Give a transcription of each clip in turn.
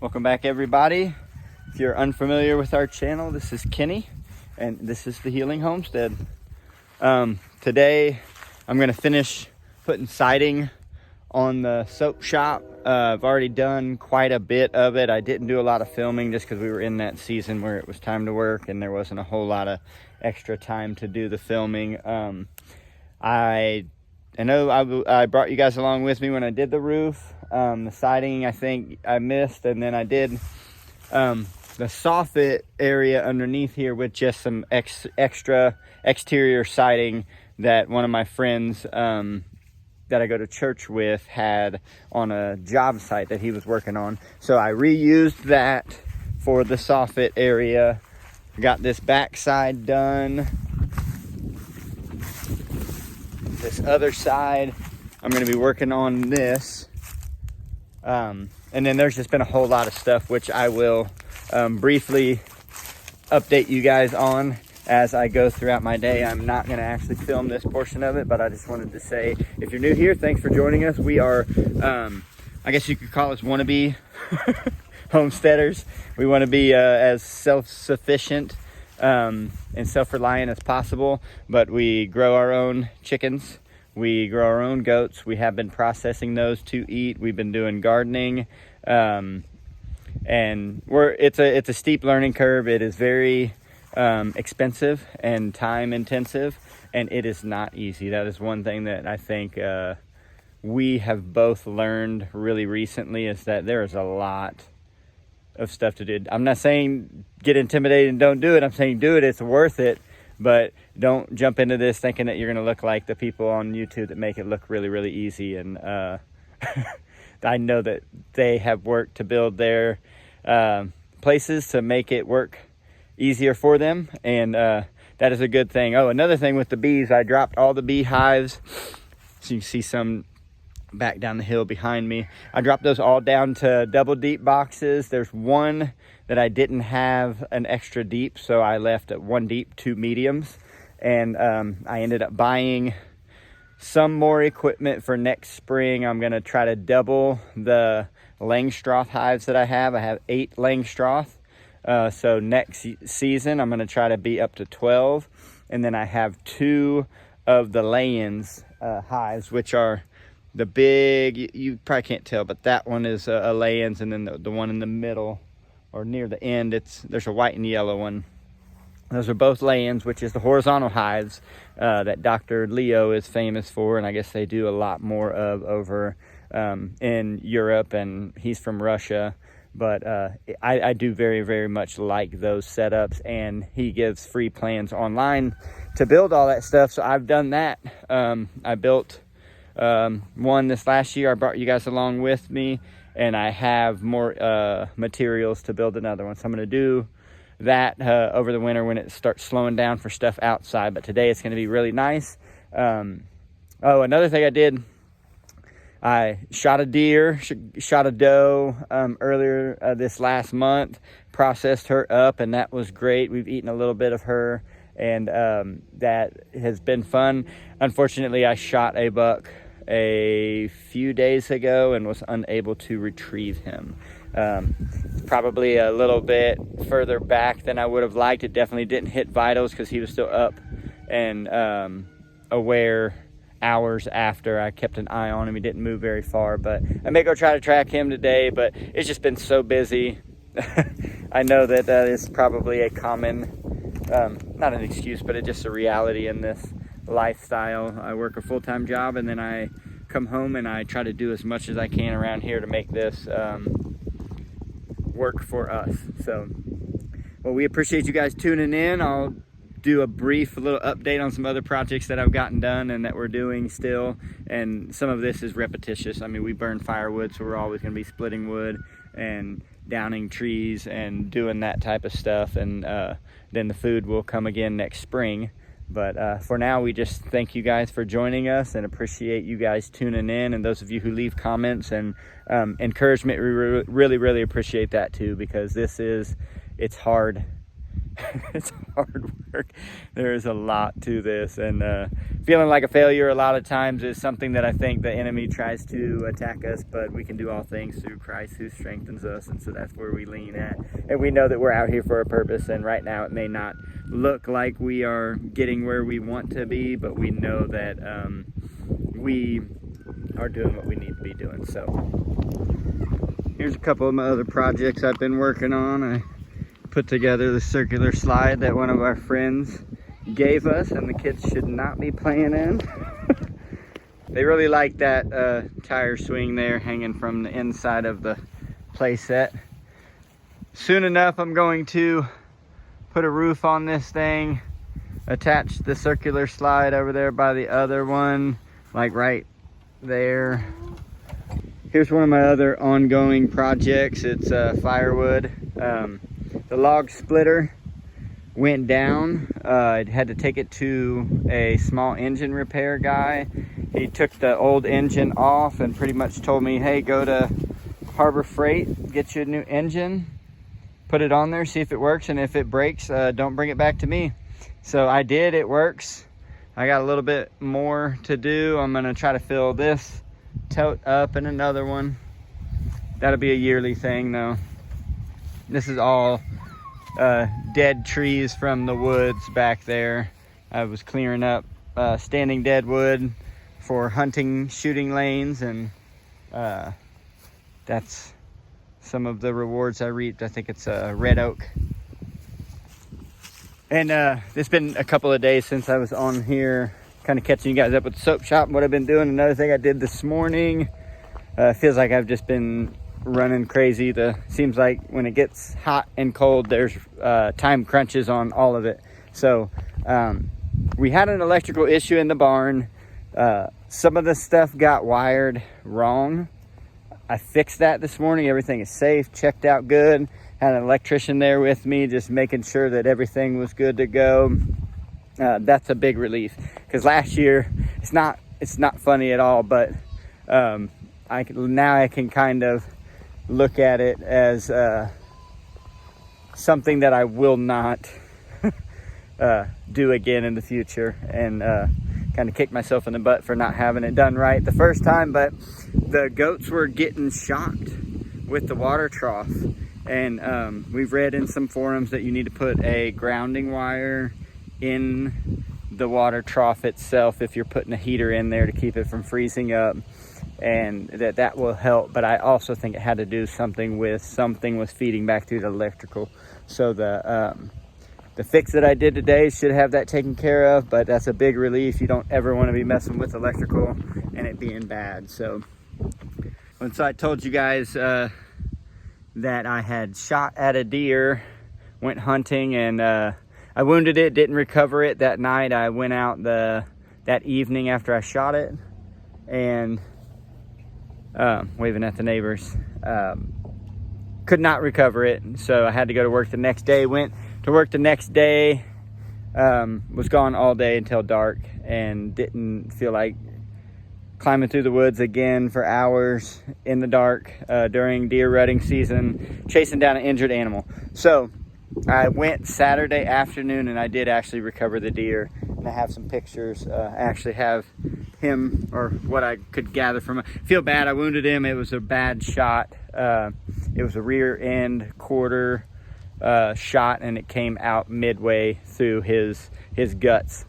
Welcome back, everybody. If you're unfamiliar with our channel, this is Kenny, and this is the Healing Homestead. Today, I'm going to finish putting siding on the soap shop. I've already done quite a bit of it. I didn't do a lot of filming just because we were in that season where it was time to work, and there wasn't a whole lot of extra time to do the filming. I know I brought you guys along with me when I did the roof. The siding, I think I missed, and then I did the soffit area underneath here with just some extra exterior siding that one of my friends that I go to church with had on a job site that he was working on. So I reused that for the soffit area. Got this backside done. This other side, I'm going to be working on this. And then there's just been a whole lot of stuff, which I will briefly update you guys on as I go throughout my day. I'm not going to actually film this portion of it, but I just wanted to say, if you're new here, thanks for joining us. We are, I guess you could call us wannabe homesteaders. We want to be as self-sufficient and self-reliant as possible, but we grow our own chickens. We grow our own goats. We have been processing those to eat. We've been doing gardening, and it's a steep learning curve. It is very expensive and time intensive, and it is not easy. That is one thing that I think we have both learned really recently, is that there is a lot of stuff to do. I'm not saying get intimidated and don't do it. I'm saying do it. It's worth it. But don't jump into this thinking that you're going to look like the people on YouTube that make it look really, really easy. And I know that they have worked to build their places to make it work easier for them. And that is a good thing. Oh, another thing with the bees, I dropped all the beehives. So you can see some back down the hill behind me. I dropped those all down to double deep boxes. There's one that I didn't have an extra deep, so I left at one deep, two mediums. And I ended up buying some more equipment for next spring. I'm going to try to double the Langstroth hives that I have. I have 8 Langstroth. So next season, I'm going to try to be up to 12. And then I have 2 of the lay-ins hives, which are the big, you probably can't tell, but that one is a lay-ins, and then the one in the middle or near the end, there's a white and yellow one. Those are both lay-ins, which is the horizontal hives that Dr. Leo is famous for, and I guess they do a lot more of over in Europe, and he's from Russia. But I do very, very much like those setups, and he gives free plans online to build all that stuff. So I've done that. I built one this last year. I brought you guys along with me, and I have more materials to build another one. So I'm going to do that over the winter when it starts slowing down for stuff outside. But today it's going to be really nice. Oh, another thing I did, I shot a deer, shot a doe earlier this last month, processed her up, and that was great. We've eaten a little bit of her, and that has been fun. Unfortunately, I shot a buck a few days ago and was unable to retrieve him. Probably a little bit further back than I would have liked. It definitely didn't hit vitals because he was still up and aware hours after. I kept an eye on him. He didn't move very far, but I may go try to track him today, but it's just been so busy. I know that is probably a common, not an excuse, but it's just a reality in this lifestyle. I work a full-time job, and then I come home and I try to do as much as I can around here to make this work for us. So, well, we appreciate you guys tuning in. I'll do a brief little update on some other projects that I've gotten done and that we're doing still, and some of this is repetitious. I mean, we burn firewood, so we're always going to be splitting wood and downing trees and doing that type of stuff, and then the food will come again next spring. But for now, we just thank you guys for joining us and appreciate you guys tuning in, and those of you who leave comments and encouragement. We really, really appreciate that too, because it's hard. It's hard work. There is a lot to this, and feeling like a failure a lot of times is something that I think the enemy tries to attack us, but we can do all things through Christ who strengthens us, and so that's where we lean at. And we know that we're out here for a purpose, and right now it may not look like we are getting where we want to be, but we know that we are doing what we need to be doing. So here's a couple of my other projects I've been working on. I put together the circular slide that one of our friends gave us, and the kids should not be playing in. They really like that tire swing there hanging from the inside of the play set. Soon enough, I'm going to put a roof on this thing, attach the circular slide over there by the other one, like right there. Here's one of my other ongoing projects. It's firewood. The log splitter went down. I had to take it to a small engine repair guy. He took the old engine off and pretty much told me, hey, go to Harbor Freight, get you a new engine, put it on there, see if it works, and if it breaks, don't bring it back to me. So I did. It works. I got a little bit more to do. I'm gonna try to fill this tote up and another one. That'll be a yearly thing though. This is all dead trees from the woods back there. I was clearing up standing dead wood for hunting shooting lanes, and that's some of the rewards I reaped. I think it's a red oak. And it's been a couple of days since I was on here kind of catching you guys up with the soap shop and what I've been doing. Another thing I did this morning, feels like I've just been running crazy. Seems like when it gets hot and cold, there's time crunches on all of it. So we had an electrical issue in the barn. Some of the stuff got wired wrong. I fixed that this morning. Everything is safe, checked out good. Had an electrician there with me, just making sure that everything was good to go. That's a big relief, because last year it's not funny at all, but now I can kind of look at it as something that I will not do again in the future, and kind of kick myself in the butt for not having it done right the first time. But the goats were getting shocked with the water trough, and we've read in some forums that you need to put a grounding wire in the water trough itself if you're putting a heater in there to keep it from freezing up, and that will help. But I also think it had to do something was feeding back through the electrical. So the fix that I did today should have that taken care of, but that's a big relief. You don't ever want to be messing with electrical and it being bad. So I told you guys that I had shot at a deer, went hunting, and I wounded it, didn't recover it that night. I went out that evening after I shot it, and waving at the neighbors, could not recover it. So I had to go to work the next day. Went to work the next day, was gone all day until dark, and didn't feel like climbing through the woods again for hours in the dark during deer rutting season, chasing down an injured animal. So I went Saturday afternoon, and I did actually recover the deer, and I have some pictures. I actually have him, or what I could gather from it. Feel bad, I wounded him. It was a bad shot. It was a rear end quarter shot, and it came out midway through his guts,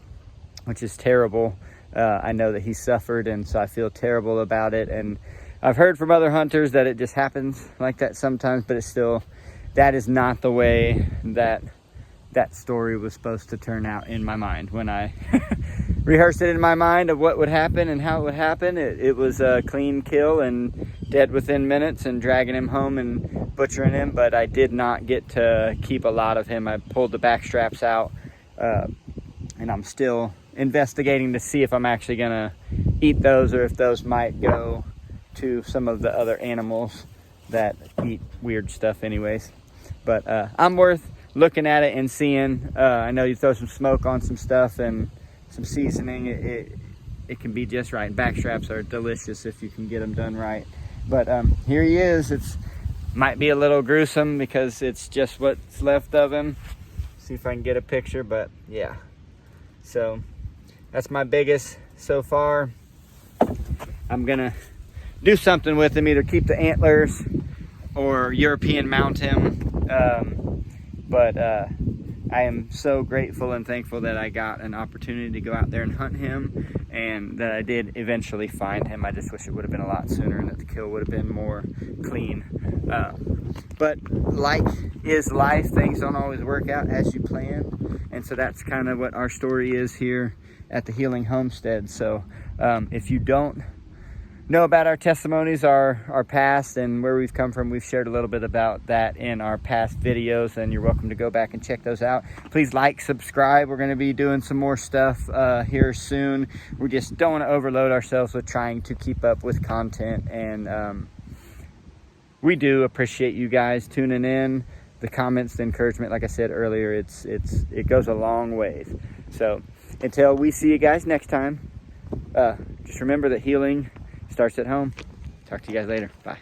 which is terrible. I know that he suffered, and so I feel terrible about it. And I've heard from other hunters that it just happens like that sometimes, but it's still, that is not the way that story was supposed to turn out in my mind. When I rehearsed it in my mind of what would happen and how it would happen, it was a clean kill and dead within minutes, and dragging him home and butchering him. But I did not get to keep a lot of him. I pulled the back straps out, and I'm still investigating to see if I'm actually gonna eat those, or if those might go to some of the other animals that eat weird stuff anyways. But I'm worth looking at it and seeing. I know you throw some smoke on some stuff and some seasoning, it can be just right. Back straps are delicious if you can get them done right. But here he is. It's might be a little gruesome because it's just what's left of him. See if I can get a picture, but yeah. So that's my biggest so far. I'm gonna do something with him, either keep the antlers or European mount him. But I am so grateful and thankful that I got an opportunity to go out there and hunt him, and that I did eventually find him. I just wish it would have been a lot sooner and that the kill would have been more clean. But like is life, things don't always work out as you planned. And so that's kind of what our story is here at the Healing Homestead. So if you don't know about our testimonies, our past, and where we've come from, we've shared a little bit about that in our past videos, and you're welcome to go back and check those out. Please like, subscribe. We're going to be doing some more stuff here soon. We just don't want to overload ourselves with trying to keep up with content, and we do appreciate you guys tuning in. The comments, the encouragement, like I said earlier, it goes a long ways. So until we see you guys next time, just remember that healing starts at home. Talk to you guys later. Bye.